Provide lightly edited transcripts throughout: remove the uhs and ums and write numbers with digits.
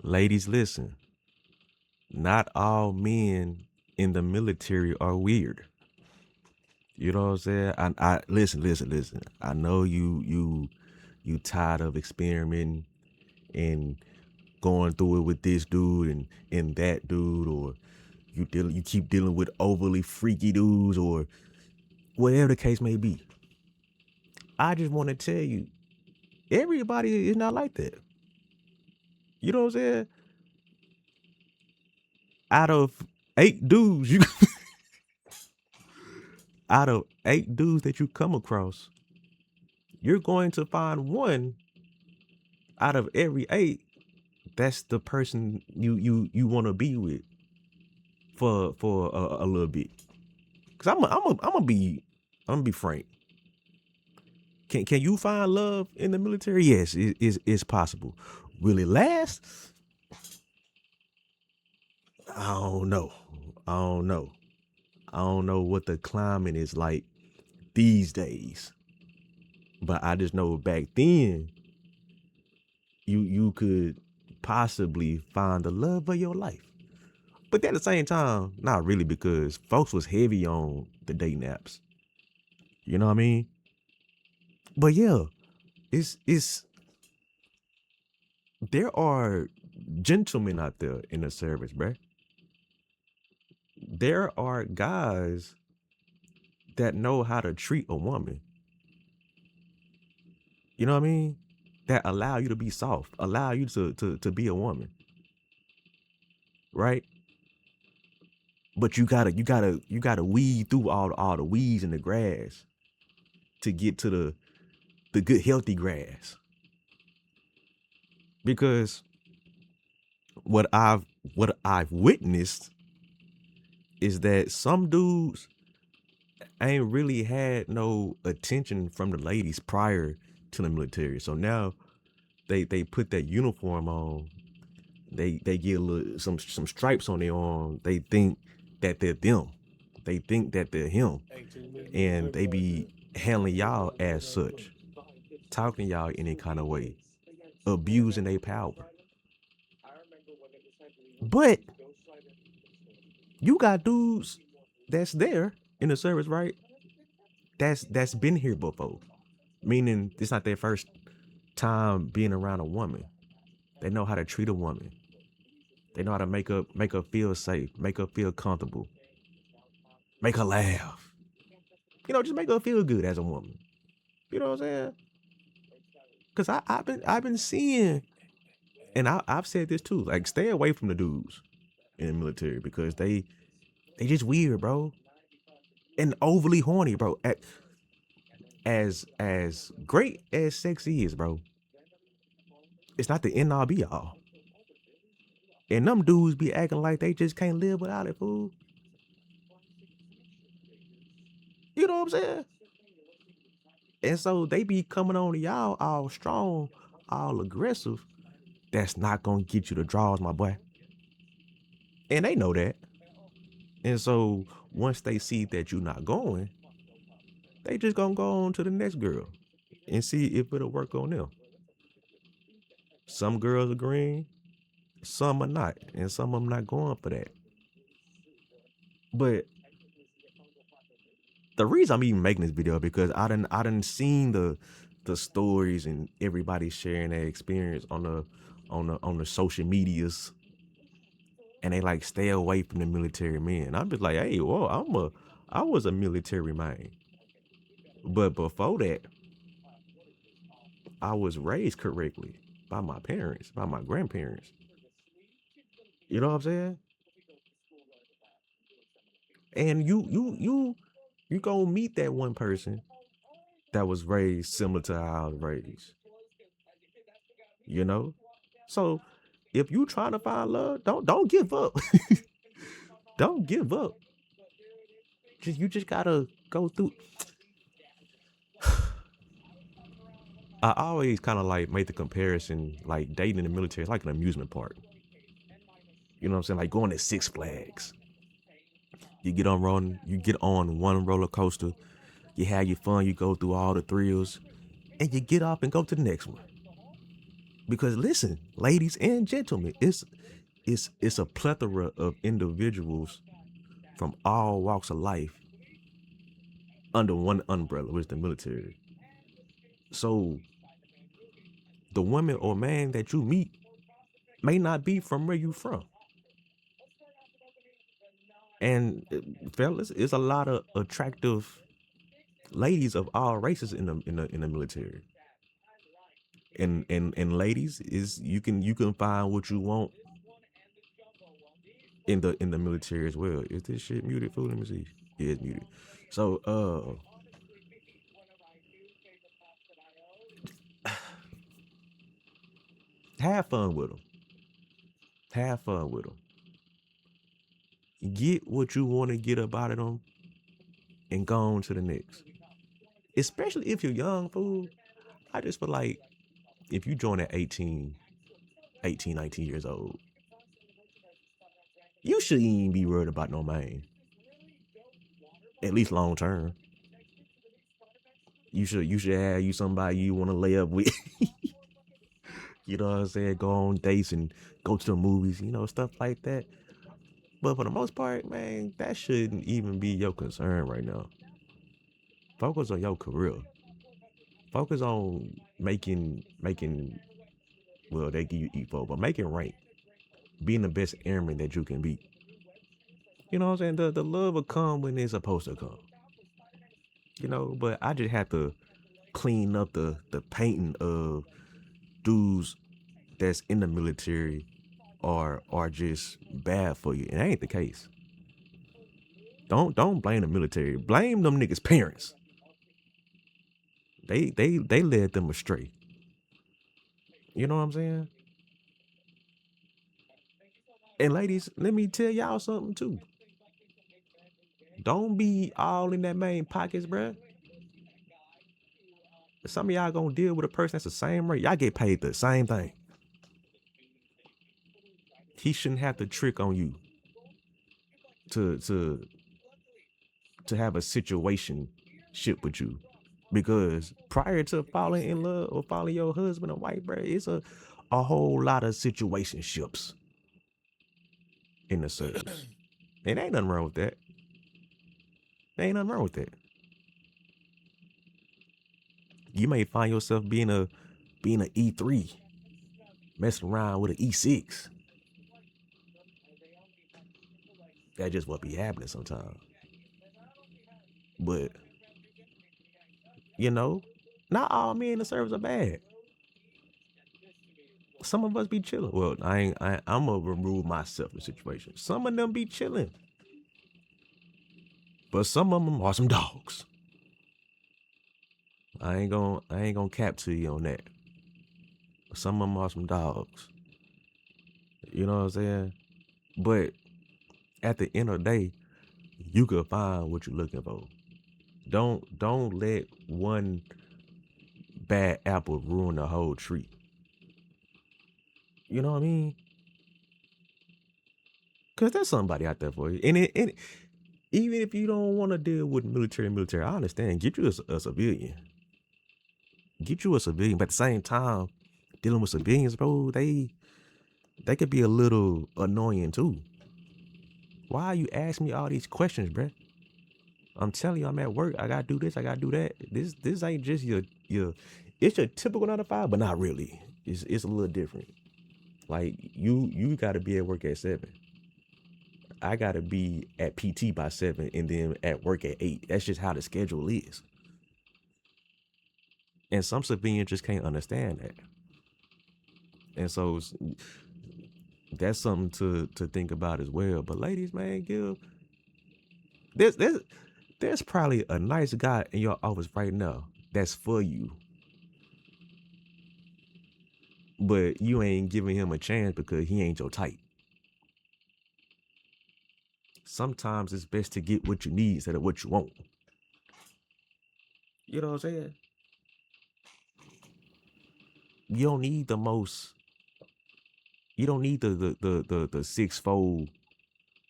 Ladies, listen. Not all men in the military are weird. You know what I'm saying? I listen. I know you tired of experimenting and going through it with this dude and that dude, or you keep dealing with overly freaky dudes, or whatever the case may be. I just want to tell you, everybody is not like that. You know what I'm saying? Out of 8 dudes, you out of 8 dudes that you come across, you're going to find one out of every 8 that's the person you want to be with for a little bit. Cause I'm gonna be frank. Can you find love in the military? Yes, it's possible. Will it last? I don't know. I don't know. I don't know what the climate is like these days. But I just know back then you could possibly find the love of your life. But at the same time, not really, because folks was heavy on the dating apps. You know what I mean? But yeah, it's there are gentlemen out there in the service, bruh. There are guys that know how to treat a woman. You know what I mean? That allow you to be soft, allow you to be a woman, right? But you gotta weed through all the weeds in the grass to get to the good healthy grass. Because what I've what I've witnessed is that some dudes ain't really had no attention from the ladies prior to the military. So now they put that uniform on. They get a little, some stripes on their arm. They think that they're them. They think that they're him, and they be handling y'all as such, talking to y'all any kind of way, abusing their power. But you got dudes that's there in the service, right? That's been here before. Meaning it's not their first time being around a woman. They know how to treat a woman. They know how to make her feel safe, make her feel comfortable, make her laugh. Just make her feel good as a woman. You know what I'm saying? Cause I've been seeing, and I've said this too. Like, stay away from the dudes in the military because they just weird, bro, and overly horny, bro. As great as sex is, bro, it's not the end all be all. And them dudes be acting like they just can't live without it, fool. You know what I'm saying? And so they be coming on to y'all all strong, all aggressive. That's not gonna get you the draws, my boy. And they know that. And so once they see that you're not going, they just gonna go on to the next girl and see if it'll work on them. Some girls are green, some are not, and some of them not going for that. But the reason I'm even making this video because I done seen the stories and everybody sharing their experience on the social medias, and they like stay away from the military men. I'm just like, hey, whoa, I was a military man, but before that, I was raised correctly by my parents, by my grandparents. You know what I'm saying? And you gonna meet that one person that was raised similar to how I was raised. You know, so if you trying to find love, don't give up. Don't give up. You just gotta go through. I always kind of like make the comparison, like dating in the military is like an amusement park. You know what I'm saying? Like going to Six Flags. You get on one roller coaster, you have your fun, you go through all the thrills, and you get off and go to the next one. Because listen, ladies and gentlemen, it's a plethora of individuals from all walks of life under one umbrella, which is the military. So the woman or man that you meet may not be from where you from. And fellas, it's a lot of attractive ladies of all races in the military. And ladies, is you can find what you want in the military as well. Is this shit muted? Fool, let me see. Yeah, it's muted. So have fun with them. Have fun with them. Get what you want to get up out of them and go on to the next. Especially if you're young, fool. I just feel like if you join at 18, 19 years old, you shouldn't even be worried about no man. At least long term. You should have you somebody you want to lay up with. You know what I'm saying? Go on dates and go to the movies, stuff like that. But for the most part, man, that shouldn't even be your concern right now. Focus on your career. Focus on making well, they give you E4, but making rank. Being the best airman that you can be. You know what I'm saying? The love will come when it's supposed to come. But I just have to clean up the painting of dudes that's in the military are just bad for you. And that ain't the case. Don't blame the military. Blame them niggas' parents. They led them astray. You know what I'm saying? And ladies, let me tell y'all something too. Don't be all in that main pockets, bruh. Some of y'all gonna deal with a person that's the same rate. Y'all get paid the same thing. He shouldn't have to trick on you to have a situation ship with you. Because prior to falling in love or falling your husband or wife, bruh, it's a whole lot of situationships in the service. And ain't nothing wrong with that. Ain't nothing wrong with that. You may find yourself being a E3, messing around with an E6. That just what be happening sometimes. But not all men in the service are bad. Some of us be chilling. Well, I'm gonna remove myself from the situation. Some of them be chilling, but some of them are some dogs. I ain't gonna cap to you on that. Some of them are some dogs. You know what I'm saying? But at the end of the day, you could find what you're looking for. Don't let one bad apple ruin the whole tree. You know what I mean? Cause there's somebody out there for you. And even if you don't want to deal with military, I understand. Get you a civilian. Get you a civilian. But at the same time, dealing with civilians, bro, they could be a little annoying too. Why are you asking me all these questions, bro? I'm telling you, I'm at work. I gotta do this. I gotta do that. This ain't just your. It's your typical 9 to 5, but not really. It's a little different. Like you gotta be at work at 7. I gotta be at PT by 7 and then at work at 8. That's just how the schedule is. And some civilians just can't understand that. And so that's something to think about as well. But ladies, man, there's probably a nice guy in your office right now that's for you. But you ain't giving him a chance because he ain't your type. Sometimes it's best to get what you need instead of what you want. You know what I'm saying? You don't need the most. You don't need the 6'4",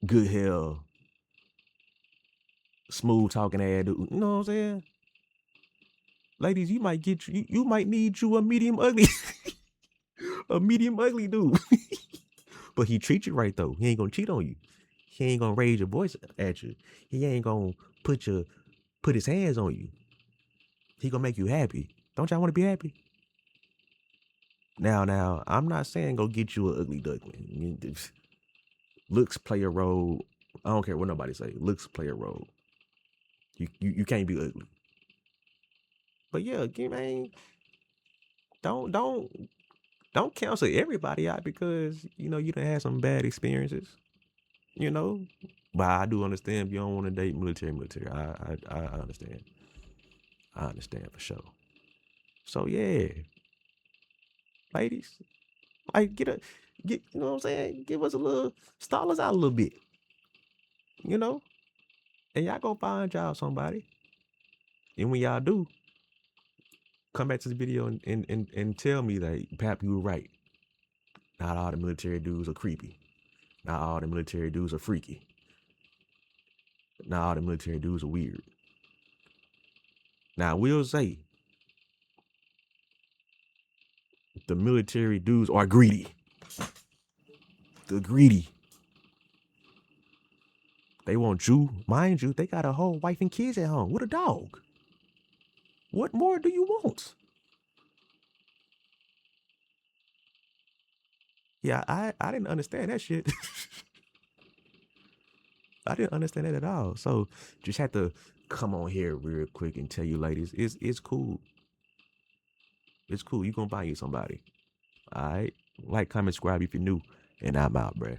good hair, smooth talking ass dude. You know what I'm saying? Ladies, you might need you a medium ugly. A medium ugly dude. But he treat you right though. He ain't gonna cheat on you. He ain't gonna raise your voice at you. He ain't gonna put his hands on you. He gonna make you happy. Don't y'all want to be happy? Now, I'm not saying go get you an ugly duckling. Looks play a role. I don't care what nobody say. Looks play a role. You can't be ugly. But yeah, man, don't cancel everybody out because you done had some bad experiences. But I do understand if you don't want to date military. I understand. I understand for sure. So yeah, ladies, like get you know what I'm saying? Give us a little, stall us out a little bit, you know? And y'all go find y'all somebody. And when y'all do, come back to the video and tell me that Pap, you were right. Not all the military dudes are creepy. Not all the military dudes are freaky. Not all the military dudes are weird. Now I will say the military dudes are greedy. They're greedy. They want you, mind you, they got a whole wife and kids at home with a dog. What more do you want? Yeah, I didn't understand that shit. I didn't understand that at all. So just had to come on here real quick and tell you ladies, it's cool. It's cool. You gonna find you somebody. All right. Like, comment, subscribe if you're new. And I'm out, bruh.